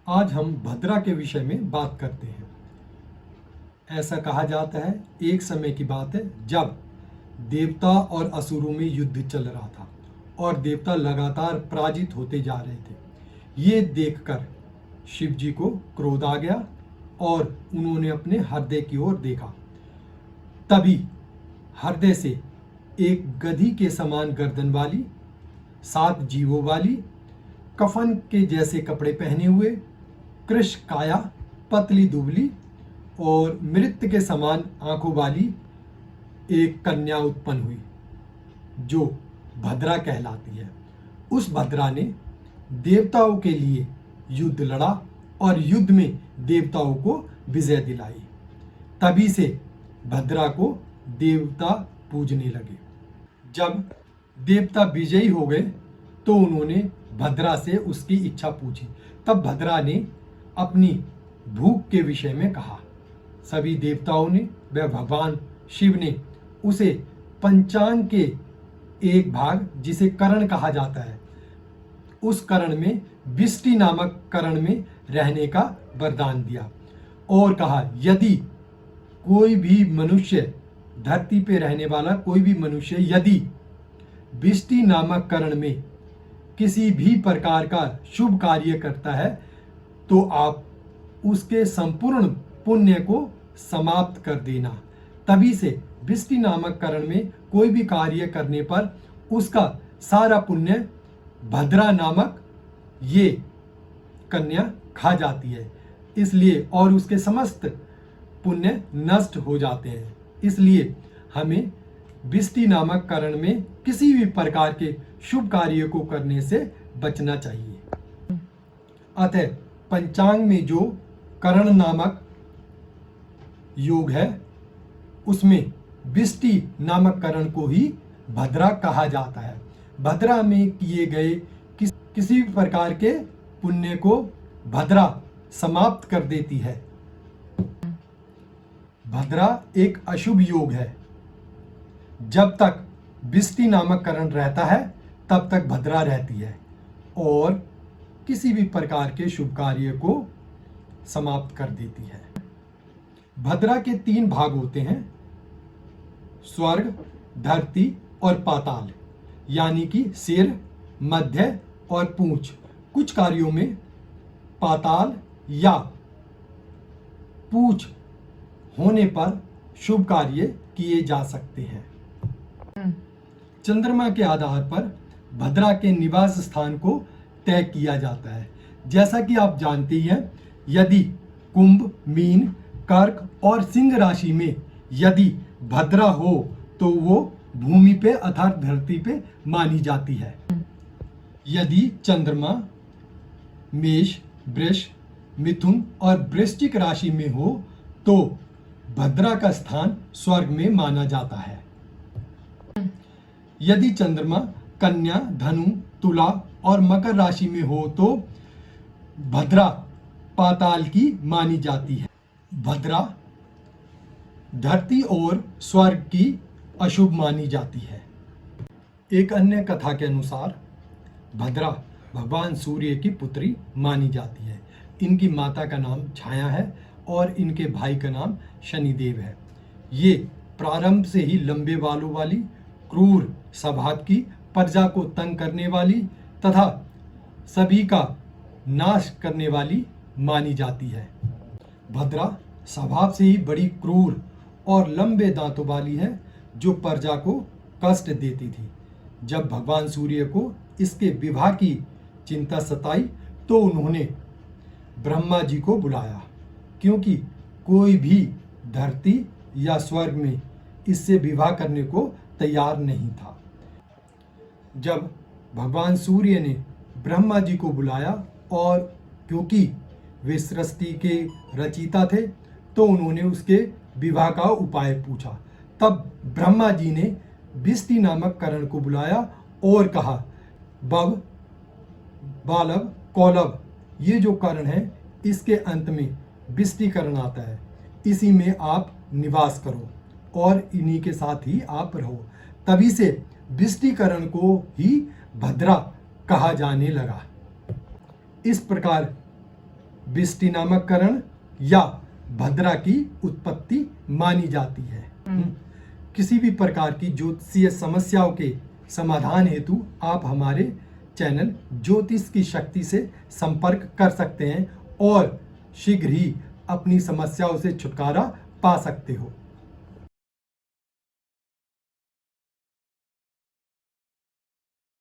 आज हम भद्रा के विषय में बात करते हैं। ऐसा कहा जाता है, एक समय की बात है जब देवता और असुरों में युद्ध चल रहा था और देवता लगातार पराजित होते जा रहे थे। ये देखकर शिव जी को क्रोध आ गया और उन्होंने अपने हृदय की ओर देखा। तभी हृदय से एक गधी के समान गर्दन वाली, 7 जीवों वाली, कफन के जैसे कपड़े पहने हुए, कृश काया, पतली दुबली और मृत के समान आंखों वाली एक कन्या उत्पन्न हुई जो भद्रा कहलाती है। उस भद्रा ने देवताओं के लिए युद्ध लड़ा और युद्ध में देवताओं को विजय दिलाई। तभी से भद्रा को देवता पूजने लगे। जब देवता विजयी हो गए तो उन्होंने भद्रा से उसकी इच्छा पूछी। तब भद्रा ने अपनी भूख के विषय में कहा। सभी देवताओं ने व भगवान शिव ने उसे पंचांग के एक भाग, जिसे करण कहा जाता है, उस करण में विष्टि नामक करण में रहने का वरदान दिया और कहा, यदि कोई भी मनुष्य, धरती पे रहने वाला कोई भी मनुष्य यदि विष्टि नामक करण में किसी भी प्रकार का शुभ कार्य करता है तो आप उसके संपूर्ण पुण्य को समाप्त कर देना। तभी से विष्टि नामक करण में कोई भी कार्य करने पर उसका सारा पुण्य भद्रा नामक ये कन्या खा जाती है, इसलिए, और उसके समस्त पुण्य नष्ट हो जाते हैं। इसलिए हमें विष्टि नामक करण में किसी भी प्रकार के शुभ कार्य को करने से बचना चाहिए। अतः पंचांग में जो करण नामक योग है उसमें विष्टि नामक करण को ही भद्रा कहा जाता है। भद्रा में किए गए किसी भी प्रकार के पुण्य को भद्रा समाप्त कर देती है। भद्रा एक अशुभ योग है। जब तक विष्टि नामक करण रहता है तब तक भद्रा रहती है और किसी भी प्रकार के शुभ कार्य को समाप्त कर देती है। भद्रा के 3 भाग होते हैं, स्वर्ग, धरती और पाताल, यानी कि सिर, मध्य और पूंछ। कुछ कार्यों में पाताल या पूंछ होने पर शुभ कार्य किए जा सकते हैं। चंद्रमा के आधार पर भद्रा के निवास स्थान को तय किया जाता है। जैसा कि आप जानते हैं, यदि कुंभ, मीन, कर्क और सिंह राशि में यदि भद्रा हो तो वो भूमि पे अर्थात धरती पे मानी जाती है। यदि चंद्रमा मेष, वृष, मिथुन और वृश्चिक राशि में हो तो भद्रा का स्थान स्वर्ग में माना जाता है। यदि चंद्रमा कन्या, धनु, तुला और मकर राशि में हो तो भद्रा पाताल की मानी जाती है। भद्रा धरती और स्वर्ग की अशुभ मानी जाती है। एक अन्य कथा के अनुसार भद्रा भगवान सूर्य की पुत्री मानी जाती है। इनकी माता का नाम छाया है और इनके भाई का नाम शनिदेव है। ये प्रारंभ से ही लंबे बालों वाली, क्रूर स्वभाव की, प्रजा को तंग करने वाली तथा सभी का नाश करने वाली मानी जाती है। भद्रा स्वभाव से ही बड़ी क्रूर और लंबे दांतों वाली है जो प्रजा को कष्ट देती थी। जब भगवान सूर्य को इसके विवाह की चिंता सताई तो उन्होंने ब्रह्मा जी को बुलाया, क्योंकि कोई भी धरती या स्वर्ग में इससे विवाह करने को तैयार नहीं था। जब भगवान सूर्य ने ब्रह्मा जी को बुलाया और क्योंकि वे सृष्टि के रचयिता थे तो उन्होंने उसके विवाह का उपाय पूछा। तब ब्रह्मा जी ने विष्टि नामक करण को बुलाया और कहा, बव, बालव, कौलव, ये जो करण है इसके अंत में विष्टि करण आता है, इसी में आप निवास करो और इन्हीं के साथ ही आप रहो। तभी से विष्टिकरण को ही भद्रा कहा जाने लगा। इस प्रकार बिष्टि नामक करण या भद्रा की उत्पत्ति मानी जाती है। किसी भी प्रकार की ज्योतिषीय समस्याओं के समाधान हेतु आप हमारे चैनल ज्योतिष की शक्ति से संपर्क कर सकते हैं और शीघ्र ही अपनी समस्याओं से छुटकारा पा सकते हो।